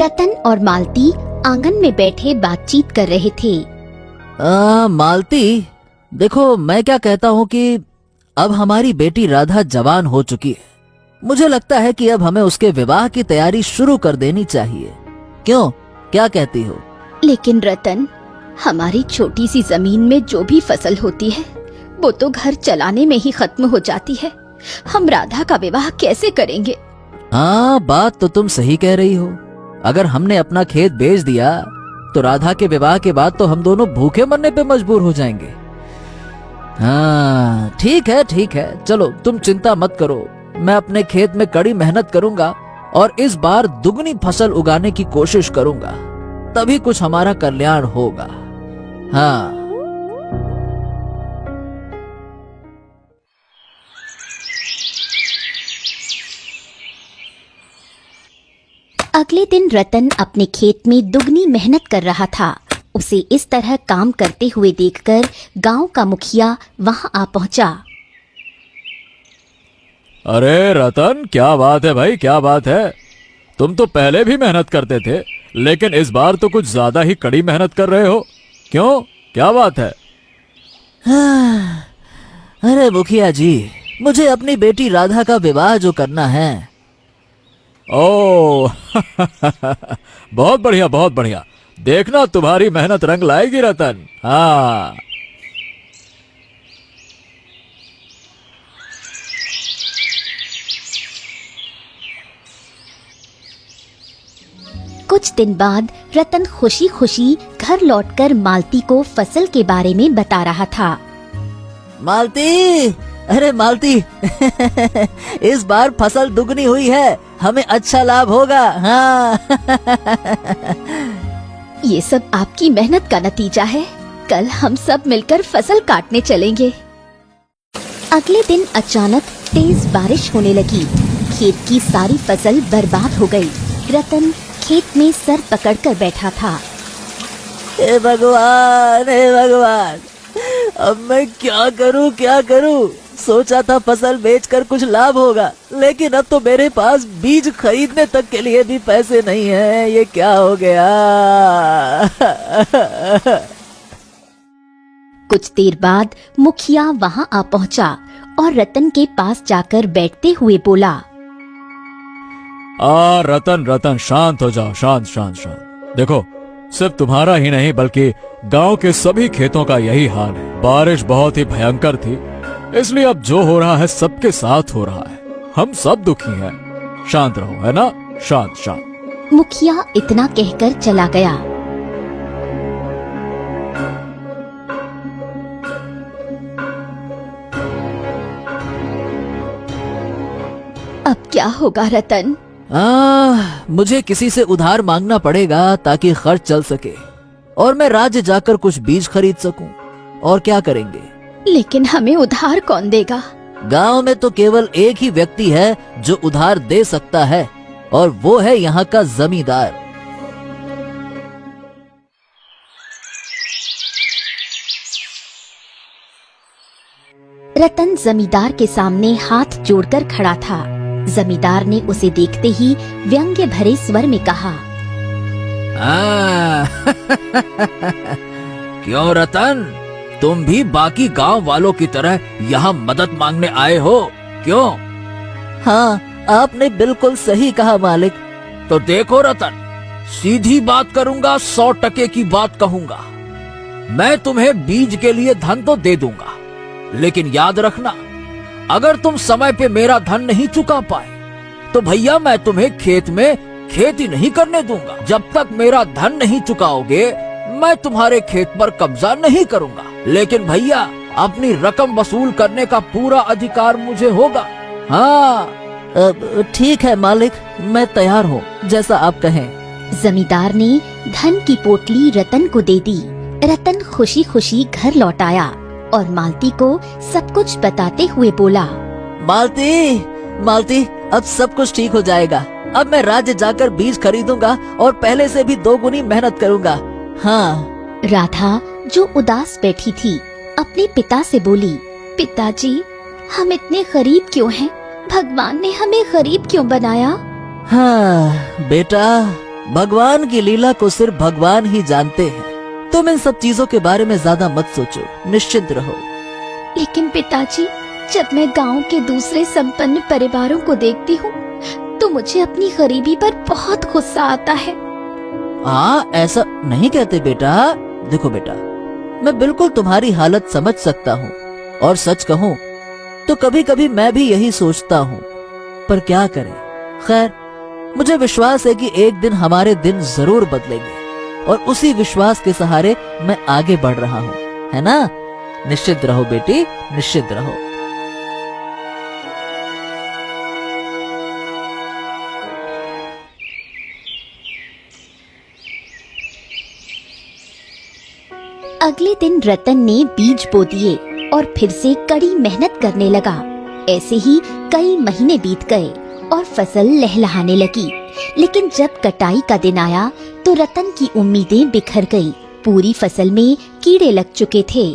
रतन और मालती आंगन में बैठे बातचीत कर रहे थे। मालती, देखो मैं क्या कहता हूँ कि अब हमारी बेटी राधा जवान हो चुकी है। मुझे लगता है कि अब हमें उसके विवाह की तैयारी शुरू कर देनी चाहिए। क्यों, क्या कहती हो? लेकिन रतन, हमारी छोटी सी जमीन में जो भी फसल होती है वो तो घर चलाने में ही खत्म हो जाती है। हम राधा का विवाह कैसे करेंगे? हाँ, बात तो तुम सही कह रही हो। अगर हमने अपना खेत बेच दिया तो राधा के विवाह के बाद तो हम दोनों भूखे मरने पे मजबूर हो जाएंगे। हाँ, ठीक है, चलो तुम चिंता मत करो। मैं अपने खेत में कड़ी मेहनत करूंगा और इस बार दुगनी फसल उगाने की कोशिश करूंगा, तभी कुछ हमारा कल्याण होगा। हाँ। अगले दिन रतन अपने खेत में दुगनी मेहनत कर रहा था। उसे इस तरह काम करते हुए देखकर गांव का मुखिया वहां आ पहुंचा। अरे रतन, क्या बात है भाई, क्या बात है? तुम तो पहले भी मेहनत करते थे, लेकिन इस बार तो कुछ ज्यादा ही कड़ी मेहनत कर रहे हो। क्यों, क्या बात है? अरे मुखिया जी, मुझे अपनी बेटी राधा का विवाह जो करना है। ओ बहुत बढ़िया, बहुत बढ़िया। देखना तुम्हारी मेहनत रंग लाएगी रतन। हाँ। कुछ दिन बाद रतन खुशी खुशी घर लौटकर मालती को फसल के बारे में बता रहा था। मालती, अरे मालती इस बार फसल दुगनी हुई है, हमें अच्छा लाभ होगा। हाँ ये सब आपकी मेहनत का नतीजा है। कल हम सब मिलकर फसल काटने चलेंगे। अगले दिन अचानक तेज बारिश होने लगी। खेत की सारी फसल बर्बाद हो गई। रतन खेत में सर पकड़कर बैठा था। हे भगवान, हे भगवान, अब मैं क्या करूं? सोचा था फसल बेचकर कुछ लाभ होगा, लेकिन अब तो मेरे पास बीज खरीदने तक के लिए भी पैसे नहीं है। ये क्या हो गया? कुछ देर बाद मुखिया वहां आ पहुंचा और रतन के पास जाकर बैठते हुए बोला। रतन, शांत हो जाओ, शांत। देखो, सिर्फ तुम्हारा ही नहीं बल्कि गांव के सभी खेतों का यही हाल है। बारिश बहुत ही भयंकर थी, इसलिए अब जो हो रहा है सबके साथ हो रहा है। हम सब दुखी हैं। शांत रहो, है ना? शांत। मुखिया इतना कहकर चला गया। अब क्या होगा रतन? मुझे किसी से उधार मांगना पड़ेगा ताकि खर्च चल सके और मैं राज्य जाकर कुछ बीज खरीद सकूं। और क्या करेंगे? लेकिन हमें उधार कौन देगा? गांव में तो केवल एक ही व्यक्ति है जो उधार दे सकता है, और वो है यहाँ का जमींदार। रतन जमींदार के सामने हाथ जोड़कर खड़ा था। जमींदार ने उसे देखते ही व्यंग्य भरे स्वर में कहा। क्यों रतन, तुम भी बाकी गांव वालों की तरह यहाँ मदद मांगने आए हो? क्यों? हाँ, आपने बिल्कुल सही कहा मालिक। तो देखो रतन, सीधी बात करूंगा, 100% की बात कहूंगा। मैं तुम्हें बीज के लिए धन तो दे दूंगा, लेकिन याद रखना, अगर तुम समय पे मेरा धन नहीं चुका पाए तो भैया मैं तुम्हें खेत में खेती नहीं करने दूंगा। जब तक मेरा धन नहीं चुकाओगे मैं तुम्हारे खेत पर कब्जा नहीं करूंगा, लेकिन भैया अपनी रकम वसूल करने का पूरा अधिकार मुझे होगा। हाँ ठीक है मालिक, मैं तैयार हूँ, जैसा आप कहें। जमींदार ने धन की पोटली रतन को दे दी। रतन खुशी खुशी घर लौट आया और मालती को सब कुछ बताते हुए बोला। मालती, अब सब कुछ ठीक हो जाएगा। अब मैं राज्य जाकर बीज खरीदूंगा और पहले से भी 2 गुनी मेहनत करूंगा। हाँ। राधा जो उदास बैठी थी अपने पिता से बोली। पिताजी, हम इतने गरीब क्यों हैं? भगवान ने हमें गरीब क्यों बनाया? हाँ बेटा, भगवान की लीला को सिर्फ भगवान ही जानते हैं। तुम इन सब चीजों के बारे में ज्यादा मत सोचो, निश्चिंत रहो। लेकिन पिताजी, जब मैं गांव के दूसरे संपन्न परिवारों को देखती हूँ तो मुझे अपनी गरीबी पर बहुत गुस्सा आता है। हाँ, ऐसा नहीं कहते बेटा। देखो बेटा, मैं बिल्कुल तुम्हारी हालत समझ सकता हूँ, और सच कहूँ तो कभी कभी मैं भी यही सोचता हूँ, पर क्या करें। खैर, मुझे विश्वास है कि एक दिन हमारे दिन जरूर बदलेंगे, और उसी विश्वास के सहारे मैं आगे बढ़ रहा हूँ, है ना? निश्चित रहो बेटी, निश्चित रहो। अगले दिन रतन ने बीज बो दिए और फिर से कड़ी मेहनत करने लगा। ऐसे ही कई महीने बीत गए और फसल लहलहाने लगी। लेकिन जब कटाई का दिन आया तो रतन की उम्मीदें बिखर गईं। पूरी फसल में कीड़े लग चुके थे।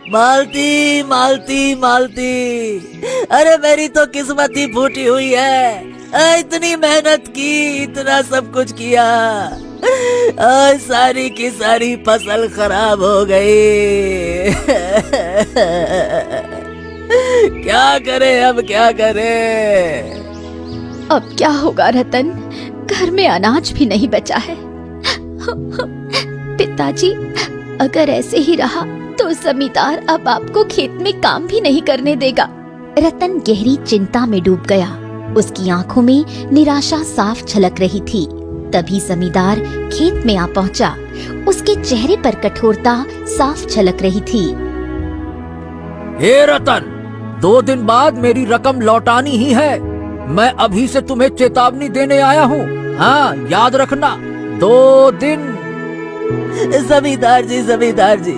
मालती, मालती, मालती, अरे मेरी तो किस्मत ही फूटी हुई है। इतनी मेहनत की, इतना सब कुछ किया, सारी की सारी फसल खराब हो गई। क्या करे, अब क्या करे? अब क्या होगा रतन? घर में अनाज भी नहीं बचा है। पिताजी, अगर ऐसे ही रहा तो जमींदार अब आपको खेत में काम भी नहीं करने देगा। रतन गहरी चिंता में डूब गया। उसकी आंखों में निराशा साफ झलक रही थी। तभी जमींदार खेत में आ पहुंचा। उसके चेहरे पर कठोरता साफ झलक रही थी। हे रतन, 2 दिन बाद मेरी रकम लौटानी ही है। मैं अभी से तुम्हें चेतावनी देने आया हूँ। हाँ, याद रखना, 2 दिन। जमींदार जी,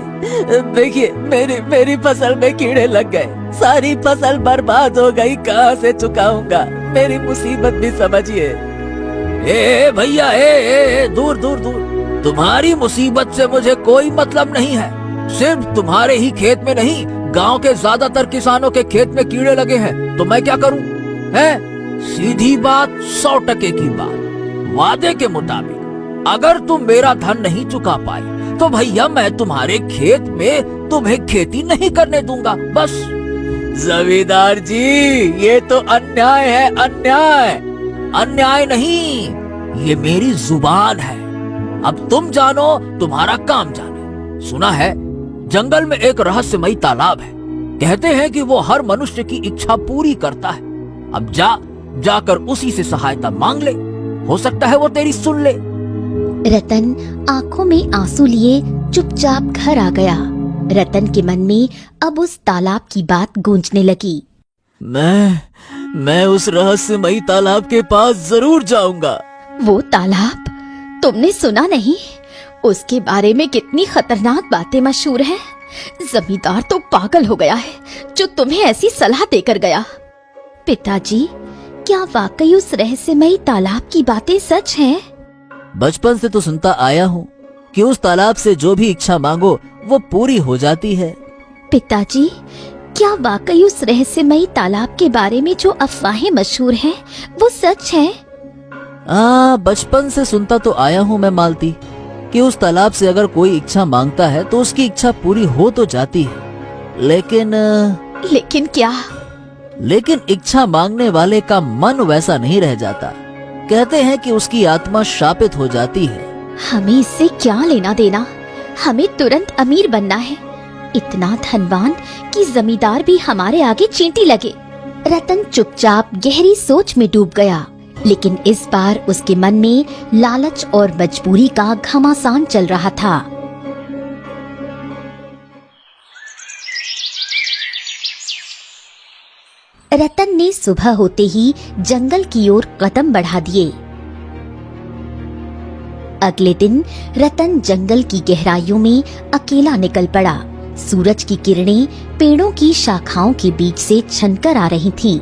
देखिए मेरी फसल में कीड़े लग गए। सारी फसल बर्बाद हो गई। कहाँ से चुकाऊंगा? मेरी मुसीबत भी समझिए। ए भैया, दूर दूर दूर। तुम्हारी मुसीबत से मुझे कोई मतलब नहीं है। सिर्फ तुम्हारे ही खेत में नहीं, गांव के ज्यादातर किसानों के खेत में कीड़े लगे हैं। तो मैं क्या करूं? है सीधी बात, 100% की बात। वादे के मुताबिक अगर तुम मेरा धन नहीं चुका पाई तो भैया मैं तुम्हारे खेत में तुम्हें खेती नहीं करने दूंगा, बस। जमींदार जी, ये तो अन्याय है, अन्याय। अन्याय नहीं, ये मेरी जुबान है। अब तुम जानो, तुम्हारा काम जाने। सुना है जंगल में एक रहस्यमयी तालाब है। कहते हैं कि वो हर मनुष्य की इच्छा पूरी करता है। अब जाकर उसी से सहायता मांग ले, हो सकता है वो तेरी सुन ले। रतन आंखों में आंसू लिए चुपचाप घर आ गया। रतन के मन में अब उस तालाब की बात गूंजने लगी। मैं उस रहस्यमयी तालाब के पास जरूर जाऊंगा। वो तालाब? तुमने सुना नहीं? उसके बारे में कितनी खतरनाक बातें मशहूर हैं। जमींदार तो पागल हो गया है जो तुम्हें ऐसी सलाह देकर गया। पिताजी, क्या वाकई उस रहस्यमयी तालाब की बातें सच हैं? बचपन से तो सुनता आया हूँ कि उस तालाब से जो भी इच्छा मांगो वो पूरी हो जाती है। पिताजी, क्या वाकई उस रहस्यमयी तालाब के बारे में जो अफवाहें मशहूर हैं वो सच हैं? बचपन से सुनता तो आया हूँ मैं मालती, कि उस तालाब से अगर कोई इच्छा मांगता है तो उसकी इच्छा पूरी हो तो जाती है। लेकिन क्या? लेकिन इच्छा मांगने वाले का मन वैसा नहीं रह जाता। कहते हैं कि उसकी आत्मा शापित हो जाती है। हमें इससे क्या लेना देना? हमें तुरंत अमीर बनना है, इतना धनवान कि जमींदार भी हमारे आगे चींटी लगे। रतन चुपचाप गहरी सोच में डूब गया। लेकिन इस बार उसके मन में लालच और मजबूरी का घमासान चल रहा था। रतन ने सुबह होते ही जंगल की ओर कदम बढ़ा दिए। अगले दिन रतन जंगल की गहराइयों में अकेला निकल पड़ा। सूरज की किरणें पेड़ों की शाखाओं के बीच से छनकर आ रही थीं,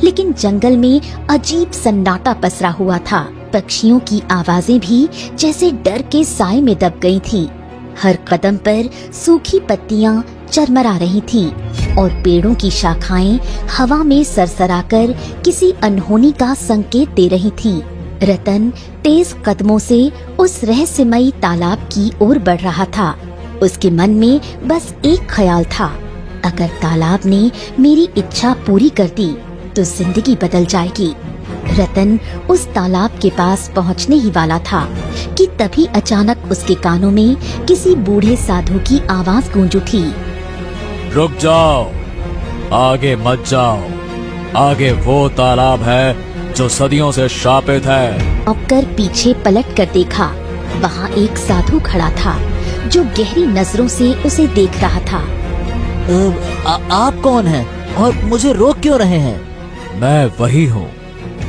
लेकिन जंगल में अजीब सन्नाटा पसरा हुआ था। पक्षियों की आवाजें भी जैसे डर के साए में दब गई थीं। हर कदम पर सूखी पत्तियां चरमरा रही थीं और पेड़ों की शाखाएं हवा में सरसराकर किसी अनहोनी का संकेत दे रही थीं। रतन तेज कदमों से उस रहस्यमयी तालाब की ओर बढ़ रहा था। उसके मन में बस एक ख्याल था, अगर तालाब ने मेरी इच्छा पूरी कर दी तो जिंदगी बदल जाएगी। रतन उस तालाब के पास पहुंचने ही वाला था कि तभी अचानक उसके कानों में किसी बूढ़े साधु की आवाज गूंज उठी। रुक जाओ, आगे मत जाओ, आगे वो तालाब है जो सदियों से शापित है। औकर पीछे पलट कर देखा, वहाँ एक साधु खड़ा था जो गहरी नजरों से उसे देख रहा था। आप कौन हैं और मुझे रोक क्यों रहे हैं? मैं वही हूँ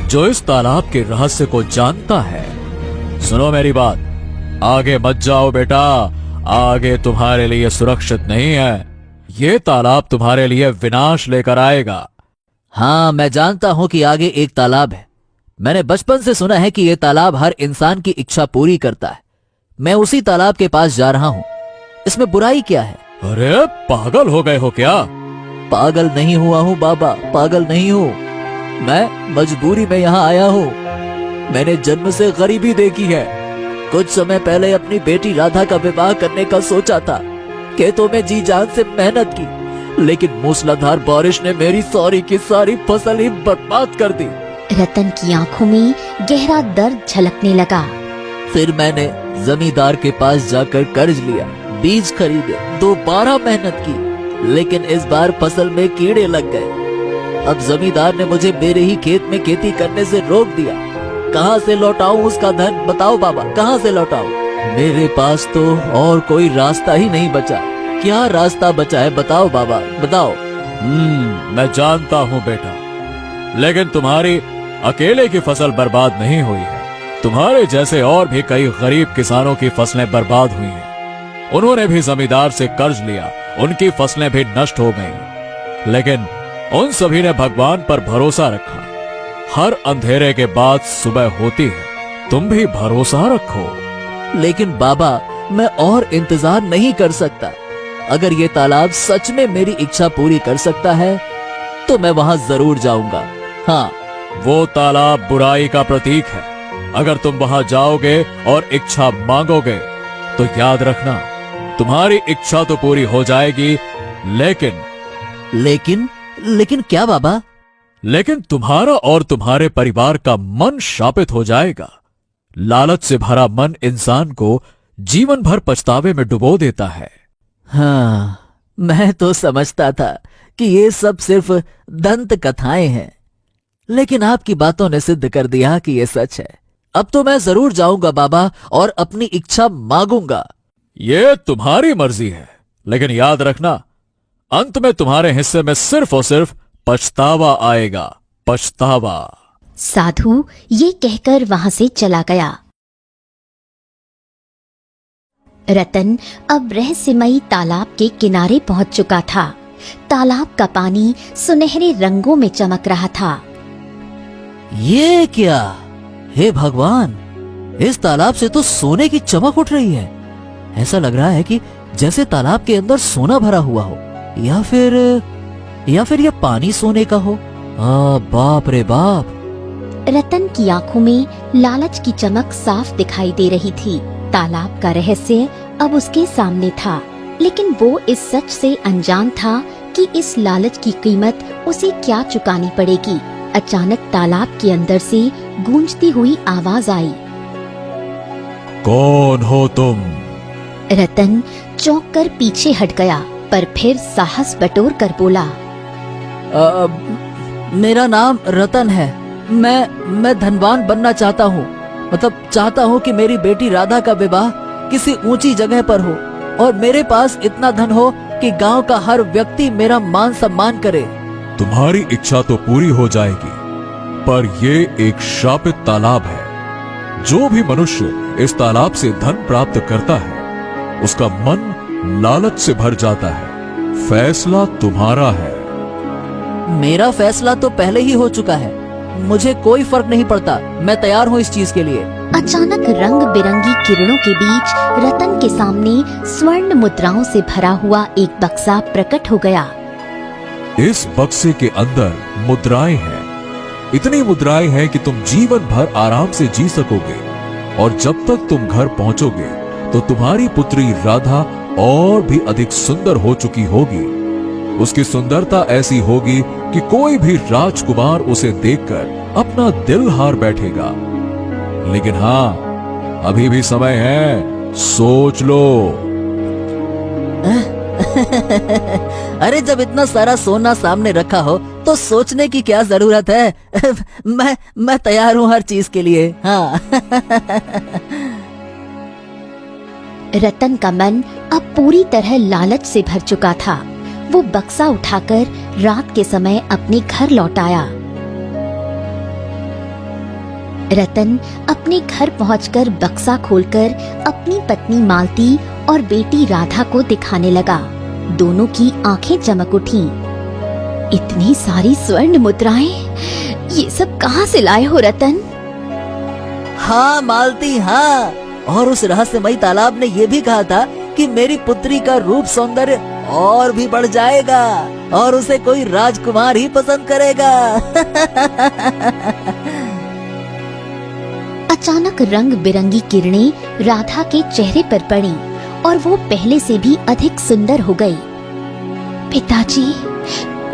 जो इस तालाब के रहस्य को जानता है। सुनो मेरी बात, आगे मत जाओ बेटा, आगे तुम्हारे लिए सुरक्षित नहीं है। ये तालाब तुम्हारे लिए विनाश लेकर आएगा। हाँ, मैं जानता हूँ कि आगे एक तालाब है। मैंने बचपन से सुना है कि ये तालाब हर इंसान की इच्छा पूरी करता है। मैं उसी तालाब के पास जा रहा हूँ। इसमें बुराई क्या है? अरे पागल हो गए हो क्या? पागल नहीं हुआ हूँ बाबा, पागल नहीं हूँ। मैं मजबूरी में यहाँ आया हूँ। मैंने जन्म से गरीबी देखी है। कुछ समय पहले अपनी बेटी राधा का विवाह करने का सोचा था। खेतों में जी जान से मेहनत की, लेकिन मूसलाधार बारिश ने मेरी सारी की सारी फसल ही बर्बाद कर दी। रतन की आंखों में गहरा दर्द झलकने लगा। फिर मैंने जमींदार के पास जाकर कर्ज लिया, बीज खरीदे, दोबारा मेहनत की, लेकिन इस बार फसल में कीड़े लग गए। अब जमींदार ने मुझे मेरे ही खेत में खेती करने से रोक दिया। कहाँ से लौटाऊं उसका धन? बताओ बाबा, कहाँ से लौटाऊं? मेरे पास तो और कोई रास्ता ही नहीं बचा। क्या रास्ता बचा है? बताओ बाबा, बताओ। मैं जानता हूँ बेटा, लेकिन तुम्हारी अकेले की फसल बर्बाद नहीं हुई है। तुम्हारे जैसे और भी कई गरीब किसानों की फसलें बर्बाद हुई हैं। उन्होंने भी जमींदार से कर्ज लिया, उनकी फसलें भी नष्ट हो गईं। लेकिन उन सभी ने भगवान पर भरोसा रखा। हर अंधेरे के बाद सुबह होती है, तुम भी भरोसा रखो। लेकिन बाबा, मैं और इंतजार नहीं कर सकता। अगर ये तालाब सच में मेरी इच्छा पूरी कर सकता है तो मैं वहां जरूर जाऊंगा। हाँ, वो तालाब बुराई का प्रतीक है। अगर तुम वहां जाओगे और इच्छा मांगोगे तो याद रखना, तुम्हारी इच्छा तो पूरी हो जाएगी, लेकिन क्या बाबा? लेकिन तुम्हारा और तुम्हारे परिवार का मन शापित हो जाएगा। लालच से भरा मन इंसान को जीवन भर पछतावे में डुबो देता है। हाँ, मैं तो समझता था कि ये सब सिर्फ दंत कथाएं हैं, लेकिन आपकी बातों ने सिद्ध कर दिया कि ये सच है। अब तो मैं जरूर जाऊंगा बाबा और अपनी इच्छा मांगूंगा। ये तुम्हारी मर्जी है, लेकिन याद रखना, अंत में तुम्हारे हिस्से में सिर्फ और सिर्फ पछतावा आएगा, पछतावा। साधु ये कहकर वहां से चला गया। रतन अब रहस्यमयी तालाब के किनारे पहुंच चुका था। तालाब का पानी सुनहरे रंगों में चमक रहा था। ये क्या? हे भगवान, इस तालाब से तो सोने की चमक उठ रही है। ऐसा लग रहा है कि जैसे तालाब के अंदर सोना भरा हुआ हो, या फिर यह पानी सोने का हो। बाप रे बाप। रतन की आंखों में लालच की चमक साफ दिखाई दे रही थी। तालाब का रहस्य अब उसके सामने था, लेकिन वो इस सच से अनजान था कि इस लालच की कीमत उसे क्या चुकानी पड़ेगी। अचानक तालाब के अंदर से गूंजती हुई आवाज आई। कौन हो तुम? रतन चौंक कर पीछे हट गया, पर फिर साहस बटोर कर बोला, मेरा नाम रतन है। मैं धनवान बनना चाहता हूँ। मतलब चाहता हूँ कि मेरी बेटी राधा का विवाह किसी ऊंची जगह पर हो और मेरे पास इतना धन हो कि गांव का हर व्यक्ति मेरा मान सम्मान करे। तुम्हारी इच्छा तो पूरी हो जाएगी, पर ये एक शापित तालाब है। जो भी मनुष्य इस तालाब से धन प्राप्त करता है, उसका मन लालच से भर जाता है। फैसला तुम्हारा है। मेरा फैसला तो पहले ही हो चुका है। मुझे कोई फर्क नहीं पड़ता। मैं तैयार हूँ इस चीज के लिए। अचानक रंग बिरंगी किरणों के बीच रतन के सामने स्वर्ण मुद्राओं से भरा हुआ एक बक्सा प्रकट हो गया। इस बक्से के अंदर मुद्राएं हैं। इतनी मुद्राएं हैं कि तुम जीवन भर आराम से जी सकोगे, और जब तक तुम घर पहुंचोगे तो तुम्हारी पुत्री राधा और भी अधिक सुंदर हो चुकी होगी। उसकी सुंदरता ऐसी होगी कि कोई भी राजकुमार उसे देखकर अपना दिल हार बैठेगा। लेकिन हाँ, अभी भी समय है, सोच लो। अरे जब इतना सारा सोना सामने रखा हो तो सोचने की क्या जरूरत है। मैं तैयार हूँ हर चीज के लिए। हाँ। रतन का मन अब पूरी तरह लालच से भर चुका था। वो बक्सा उठाकर रात के समय अपने घर लौट आया। रतन अपने घर पहुंचकर बक्सा खोलकर अपनी पत्नी मालती और बेटी राधा को दिखाने लगा। दोनों की आंखें चमक उठीं। इतनी सारी स्वर्ण मुद्राएं, ये सब कहाँ से लाए हो रतन? हाँ मालती, हाँ। और उस रहस्यमयी तालाब ने ये भी कहा था कि मेरी पुत्री का रूप सौंदर्य और भी बढ़ जाएगा और उसे कोई राजकुमार ही पसंद करेगा। अचानक रंग बिरंगी किरणें राधा के चेहरे पर पड़ी और वो पहले से भी अधिक सुंदर हो गई। पिताजी,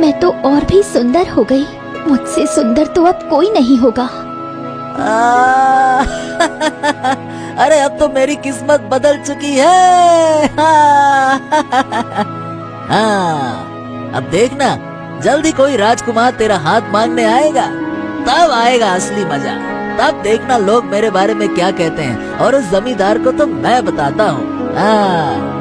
मैं तो और भी सुंदर हो गई। मुझसे सुंदर तो अब कोई नहीं होगा। अरे अब तो मेरी किस्मत बदल चुकी है। हाँ, अब देखना, जल्दी कोई राजकुमार तेरा हाथ मांगने आएगा। तब आएगा असली मजा। तब देखना लोग मेरे बारे में क्या कहते हैं, और उस जमींदार को तो मैं बताता हूँ। हाँ।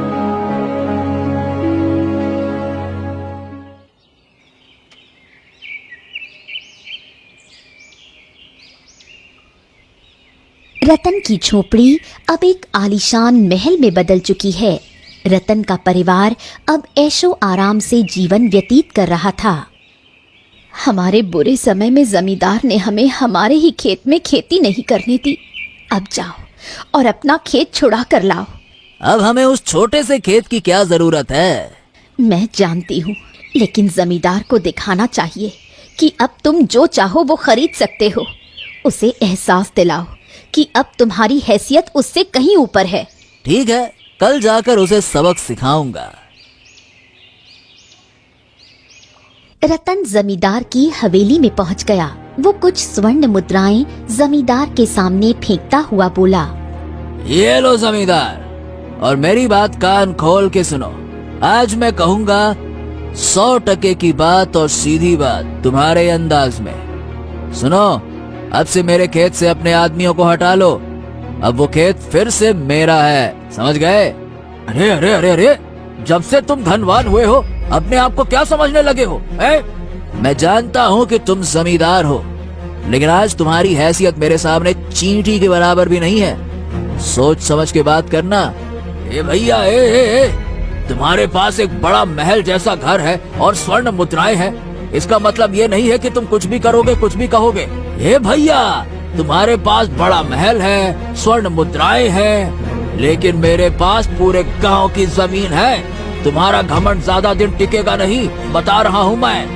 रतन की झोपड़ी अब एक आलीशान महल में बदल चुकी है। रतन का परिवार अब ऐशो आराम से जीवन व्यतीत कर रहा था। हमारे बुरे समय में जमींदार ने हमें हमारे ही खेत में खेती नहीं करने दी। अब जाओ और अपना खेत छुड़ा कर लाओ। अब हमें उस छोटे से खेत की क्या जरूरत है? मैं जानती हूँ, लेकिन जमींदार को दिखाना चाहिए कि अब तुम जो चाहो वो खरीद सकते हो। उसे एहसास दिलाओ कि अब तुम्हारी हैसियत उससे कहीं ऊपर है। ठीक है, कल जाकर उसे सबक सिखाऊंगा। रतन जमींदार की हवेली में पहुंच गया। वो कुछ स्वर्ण मुद्राएं जमींदार के सामने फेंकता हुआ बोला, ये लो जमींदार, और मेरी बात कान खोल के सुनो। आज मैं कहूंगा 100% की बात और सीधी बात तुम्हारे अंदाज में। सुनो, अब से मेरे खेत से अपने आदमियों को हटा लो। अब वो खेत फिर से मेरा है, समझ गए? अरे अरे अरे अरे, जब से तुम धनवान हुए हो अपने आप को क्या समझने लगे हो? मैं जानता हूँ कि तुम जमींदार हो, लेकिन आज तुम्हारी हैसियत मेरे सामने चींटी के बराबर भी नहीं है। सोच समझ के बात करना। ए भैया, तुम्हारे पास एक बड़ा महल जैसा घर है और स्वर्ण मुद्राएं हैं। इसका मतलब ये नहीं है कि तुम कुछ भी करोगे, कुछ भी कहोगे। ए भैया, तुम्हारे पास बड़ा महल है, स्वर्ण मुद्राएं हैं, लेकिन मेरे पास पूरे गांव की जमीन है। तुम्हारा घमंड ज्यादा दिन टिकेगा नहीं, बता रहा हूँ मैं।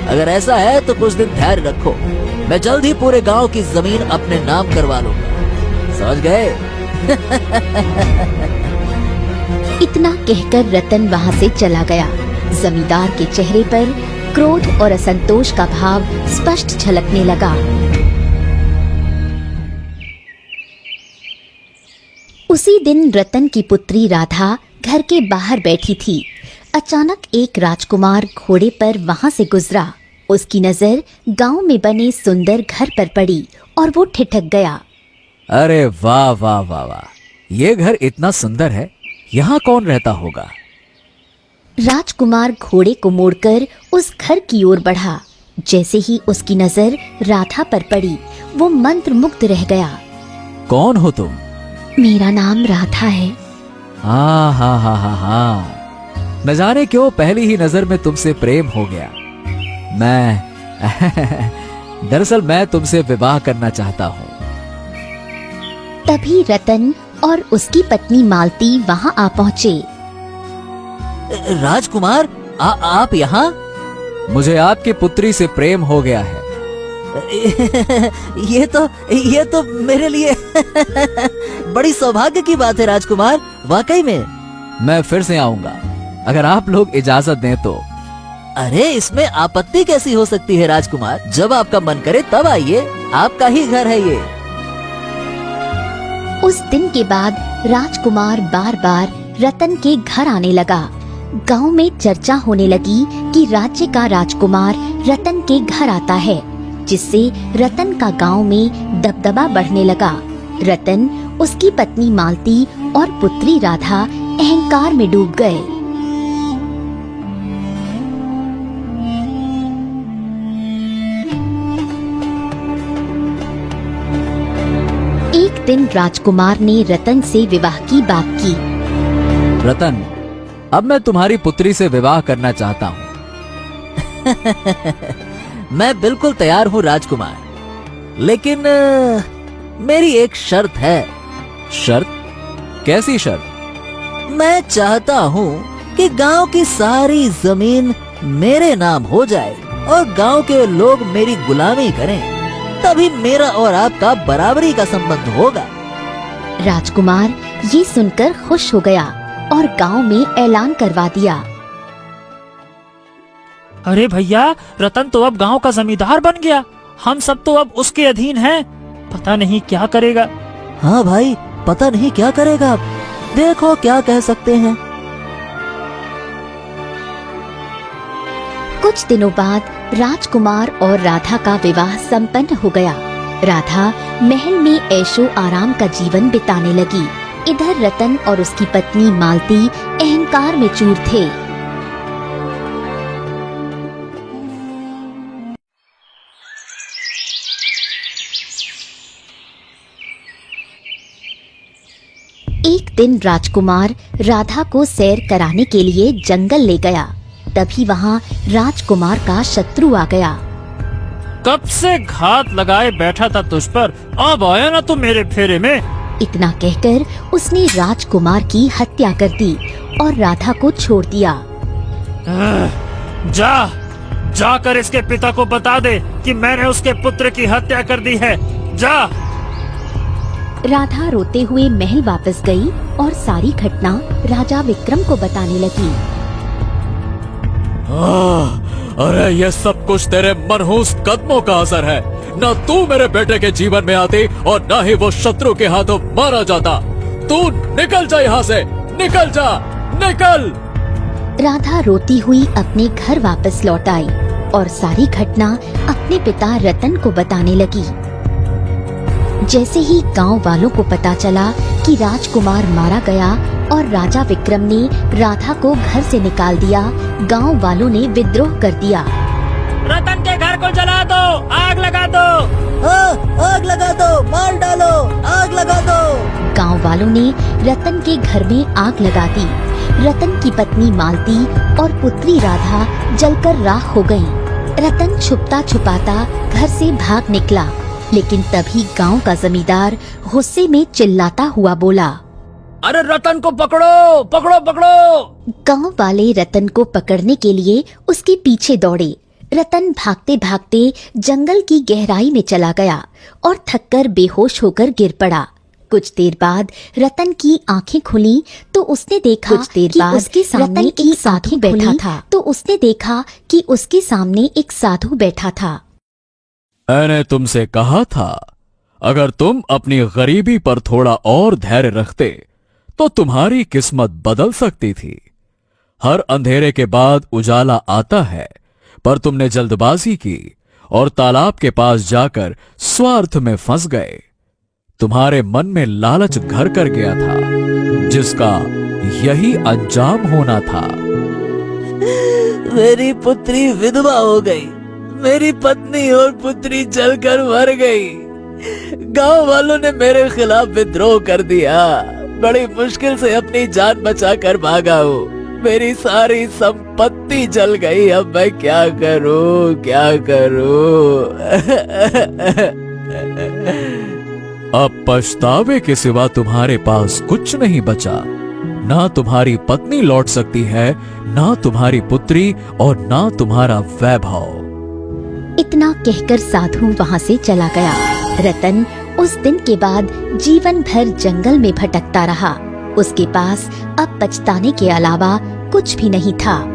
अगर ऐसा है तो कुछ दिन धैर्य रखो, मैं जल्द ही पूरे गांव की जमीन अपने नाम करवा लूंगा, समझ गए? इतना कहकर रतन वहां से चला गया। जमींदार के चेहरे पर क्रोध और असंतोष का भाव स्पष्ट झलकने लगा। उसी दिन रतन की पुत्री राधा घर के बाहर बैठी थी। अचानक एक राजकुमार घोड़े पर वहां से गुजरा। उसकी नजर गांव में बने सुंदर घर पर पड़ी और वो ठिठक गया। अरे वाह वाह वाह वाह, ये घर इतना सुंदर है, यहाँ कौन रहता होगा? राजकुमार घोड़े को मोड़कर उस घर की ओर बढ़ा। जैसे ही उसकी नजर राधा पर पड़ी, वो मंत्रमुग्ध रह गया। कौन हो तुम? मेरा नाम राधा है। हाँ हाँ हाँ हाँ हाँ, न जाने क्यों पहली ही नजर में तुमसे प्रेम हो गया। दरअसल मैं तुमसे विवाह करना चाहता हूँ। तभी रतन और उसकी पत्नी मालती वहां आ पहुँचे। राजकुमार, आप यहाँ? मुझे आपकी पुत्री से प्रेम हो गया है। ये तो मेरे लिए बड़ी सौभाग्य की बात है राजकुमार, वाकई में। मैं फिर से आऊंगा अगर आप लोग इजाजत दें तो। अरे इसमें आपत्ति कैसी हो सकती है राजकुमार, जब आपका मन करे तब आइए, आपका ही घर है ये। उस दिन के बाद राजकुमार बार बार रतन के घर आने लगा। गांव में चर्चा होने लगी कि राज्य का राजकुमार रतन के घर आता है, जिससे रतन का गांव में दबदबा बढ़ने लगा। रतन, उसकी पत्नी मालती और पुत्री राधा अहंकार में डूब गए। एक दिन राजकुमार ने रतन से विवाह की बात की। रतन, अब मैं तुम्हारी पुत्री से विवाह करना चाहता हूँ। मैं बिल्कुल तैयार हूँ राजकुमार, लेकिन मेरी एक शर्त है। शर्त? कैसी शर्त? मैं चाहता हूँ कि गांव की सारी जमीन मेरे नाम हो जाए और गांव के लोग मेरी गुलामी करें, तभी मेरा और आपका बराबरी का संबंध होगा। राजकुमार ये सुनकर खुश हो गया और गांव में ऐलान करवा दिया। अरे भैया, रतन तो अब गांव का जमींदार बन गया, हम सब तो अब उसके अधीन हैं। पता नहीं क्या करेगा। हाँ भाई, पता नहीं क्या करेगा, अब देखो क्या कह सकते हैं। कुछ दिनों बाद राजकुमार और राधा का विवाह संपन्न हो गया। राधा महल में ऐशो आराम का जीवन बिताने लगी। इधर रतन और उसकी पत्नी मालती अहंकार में चूर थे। एक दिन राजकुमार राधा को सैर कराने के लिए जंगल ले गया। तभी वहाँ राजकुमार का शत्रु आ गया। कब से घात लगाए बैठा था तुझ पर, अब आया ना तू मेरे फेरे में। इतना कहकर उसने राजकुमार की हत्या कर दी और राधा को छोड़ दिया। जाकर इसके पिता को बता दे कि मैंने उसके पुत्र की हत्या कर दी है। जा। राधा रोते हुए महल वापस गई और सारी घटना राजा विक्रम को बताने लगी। अरे ये सब कुछ तेरे मनहूस कदमों का असर है। न तू मेरे बेटे के जीवन में आती और न ही वो शत्रु के हाथों मारा जाता। तू निकल जा यहाँ से, निकल जा, निकल। राधा रोती हुई अपने घर वापस लौट आई और सारी घटना अपने पिता रतन को बताने लगी। जैसे ही गांव वालों को पता चला कि राजकुमार मारा गया और राजा विक्रम ने राधा को घर से निकाल दिया, गांव वालों ने विद्रोह कर दिया। रतन के घर को जला दो, आग लगा दो। आग लगा दो, मार डालो, आग लगा दो। गांव वालों ने रतन के घर में आग लगा दी। रतन की पत्नी मालती और पुत्री राधा जलकर राख हो गयीं। रतन छुपता छुपाता घर से भाग निकला, लेकिन तभी गांव का जमींदार गुस्से में चिल्लाता हुआ बोला, अरे रतन को पकड़ो, पकड़ो, पकड़ो। गांव वाले रतन को पकड़ने के लिए उसके पीछे दौड़े। रतन भागते भागते जंगल की गहराई में चला गया और थककर बेहोश होकर गिर पड़ा। कुछ देर बाद रतन की आंखें खुली तो उसने देखा कि उसके सामने एक साधु बैठा था। कि उसके सामने एक साधु बैठा था। मैंने तुमसे कहा था, अगर तुम अपनी गरीबी पर थोड़ा और धैर्य रखते तो तुम्हारी किस्मत बदल सकती थी। हर अंधेरे के बाद उजाला आता है, पर तुमने जल्दबाजी की और तालाब के पास जाकर स्वार्थ में फंस गए। तुम्हारे मन में लालच घर कर गया था, जिसका यही अंजाम होना था। मेरी पुत्री विधवा हो गई, मेरी पत्नी और पुत्री जलकर मर गई। गांव वालों ने मेरे खिलाफ विद्रोह कर दिया। बड़ी मुश्किल से अपनी जान बचाकर भागा हूँ। मेरी सारी संपत्ति जल गई। अब मैं क्या करूँ, क्या करूँ? अब पछतावे के सिवा तुम्हारे पास कुछ नहीं बचा। ना तुम्हारी पत्नी लौट सकती है, ना तुम्हारी पुत्री और ना तुम्हारा वैभव। इतना कहकर साधु वहाँ से चला गया। रतन उस दिन के बाद जीवन भर जंगल में भटकता रहा। उसके पास अब पछताने के अलावा कुछ भी नहीं था।